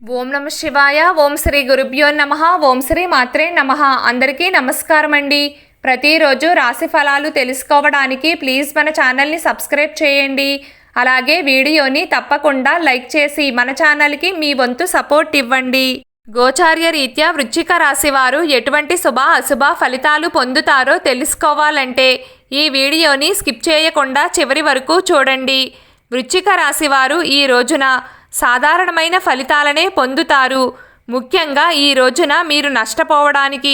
ఓం నమ శివాయ. ఓం శ్రీ గురుభ్యో నమః. ఓం శ్రీ మాత్రే నమః. అందరికీ నమస్కారం అండి. ప్రతిరోజు రాశి ఫలాలు తెలుసుకోవడానికి ప్లీజ్ మన ఛానల్ని సబ్స్క్రైబ్ చేయండి. అలాగే వీడియోని తప్పకుండా లైక్ చేసి మన ఛానల్కి మీ వంతు సపోర్ట్ ఇవ్వండి. గోచార్య రీత్యా వృశ్చిక రాశి వారు ఎటువంటి శుభ అశుభ ఫలితాలు పొందుతారో తెలుసుకోవాలంటే ఈ వీడియోని స్కిప్ చేయకుండా చివరి వరకు చూడండి. వృశ్చిక రాశి వారు ఈ రోజున సాధారణమైన ఫలితాలనే పొందుతారు. ముఖ్యంగా ఈ రోజున మీరు నష్టపోవడానికి,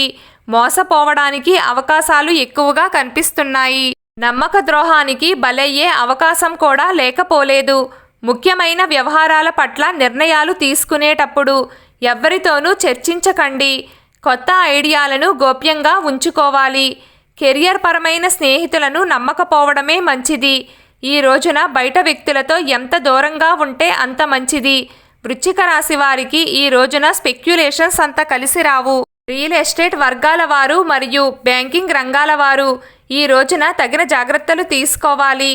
మోసపోవడానికి అవకాశాలు ఎక్కువగా కనిపిస్తున్నాయి. నమ్మక ద్రోహానికి బలయ్యే అవకాశం కూడా లేకపోలేదు. ముఖ్యమైన వ్యవహారాల పట్ల నిర్ణయాలు తీసుకునేటప్పుడు ఎవ్వరితోనూ చర్చించకండి. కొత్త ఐడియాలను గోప్యంగా ఉంచుకోవాలి. కెరియర్ పరమైన స్నేహితులను నమ్మకపోవడమే మంచిది. ఈ రోజున బయట వ్యక్తులతో ఎంత దూరంగా ఉంటే అంత మంచిది. వృశ్చిక రాశి వారికి ఈ రోజున స్పెక్యులేషన్స్ అంత కలిసి రావు. రియల్ ఎస్టేట్ వర్గాల వారు మరియు బ్యాంకింగ్ రంగాల వారు ఈ రోజున తగిన జాగ్రత్తలు తీసుకోవాలి.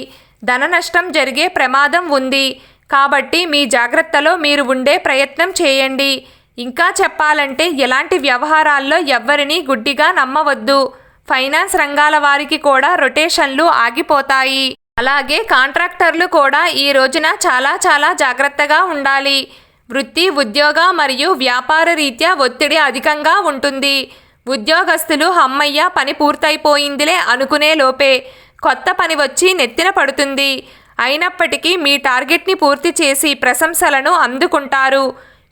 ధన నష్టం జరిగే ప్రమాదం ఉంది కాబట్టి మీ జాగ్రత్తలో మీరు ఉండే ప్రయత్నం చేయండి. ఇంకా చెప్పాలంటే ఎలాంటి వ్యవహారాల్లో ఎవ్వరినీ గుడ్డిగా నమ్మవద్దు. ఫైనాన్స్ రంగాల వారికి కూడా రొటేషన్లు ఆగిపోతాయి. అలాగే కాంట్రాక్టర్లు కూడా ఈ రోజున చాలా జాగ్రత్తగా ఉండాలి. వృత్తి, ఉద్యోగ మరియు వ్యాపార రీత్యా ఒత్తిడి అధికంగా ఉంటుంది. ఉద్యోగస్తులు హమ్మయ్య పని పూర్తయిపోయిందిలే అనుకునే లోపే కొత్త పని వచ్చి నెత్తిన పడుతుంది. అయినప్పటికీ మీ టార్గెట్ని పూర్తి చేసి ప్రశంసలను అందుకుంటారు.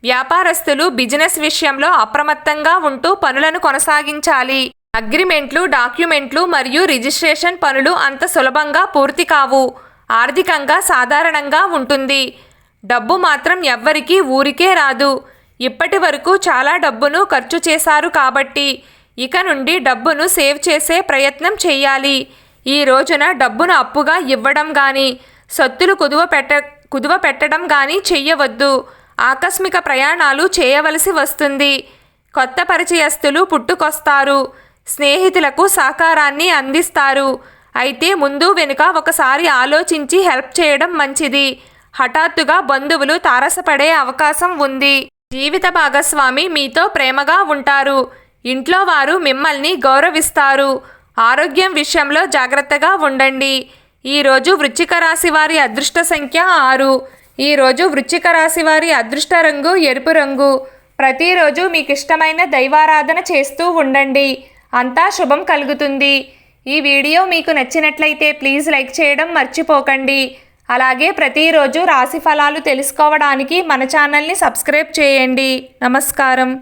వ్యాపారస్తులు బిజినెస్ విషయంలో అప్రమత్తంగా ఉంటూ పనులను కొనసాగించాలి. అగ్రిమెంట్లు, డాక్యుమెంట్లు మరియు రిజిస్ట్రేషన్ పనులు అంత సులభంగా పూర్తి కావు. ఆర్థికంగా సాధారణంగా ఉంటుంది. డబ్బు మాత్రం ఎవ్వరికీ ఊరికే రాదు. ఇప్పటి వరకు చాలా డబ్బును ఖర్చు చేశారు కాబట్టి ఇక నుండి డబ్బును సేవ్ చేసే ప్రయత్నం చేయాలి. ఈ రోజున డబ్బును అప్పుగా ఇవ్వడం కానీ, సొత్తులు కుదువ పెట్టడం కానీ చెయ్యవద్దు. ఆకస్మిక ప్రయాణాలు చేయవలసి వస్తుంది. కొత్త పరిచయస్తులు పుట్టుకొస్తారు. స్నేహితులకు సహకారాన్ని అందిస్తారు. అయితే ముందు వెనుక ఒకసారి ఆలోచించి హెల్ప్ చేయడం మంచిది. హఠాత్తుగా బంధువులు తారసపడే అవకాశం ఉంది. జీవిత భాగస్వామి మీతో ప్రేమగా ఉంటారు. ఇంట్లో వారు మిమ్మల్ని గౌరవిస్తారు. ఆరోగ్యం విషయంలో జాగ్రత్తగా ఉండండి. ఈరోజు వృశ్చిక రాశి వారి అదృష్ట సంఖ్య 6. ఈరోజు వృశ్చిక రాశి వారి అదృష్ట రంగు ఎరుపు రంగు. ప్రతిరోజు మీకు ఇష్టమైన దైవారాధన చేస్తూ ఉండండి. అంతా శుభం కలుగుతుంది. ఈ వీడియో మీకు నచ్చినట్లయితే ప్లీజ్ లైక్ చేయడం మర్చిపోకండి. అలాగే ప్రతిరోజు రాశి ఫలాలు తెలుసుకోవడానికి మన ఛానల్ని సబ్స్క్రైబ్ చేయండి. నమస్కారం.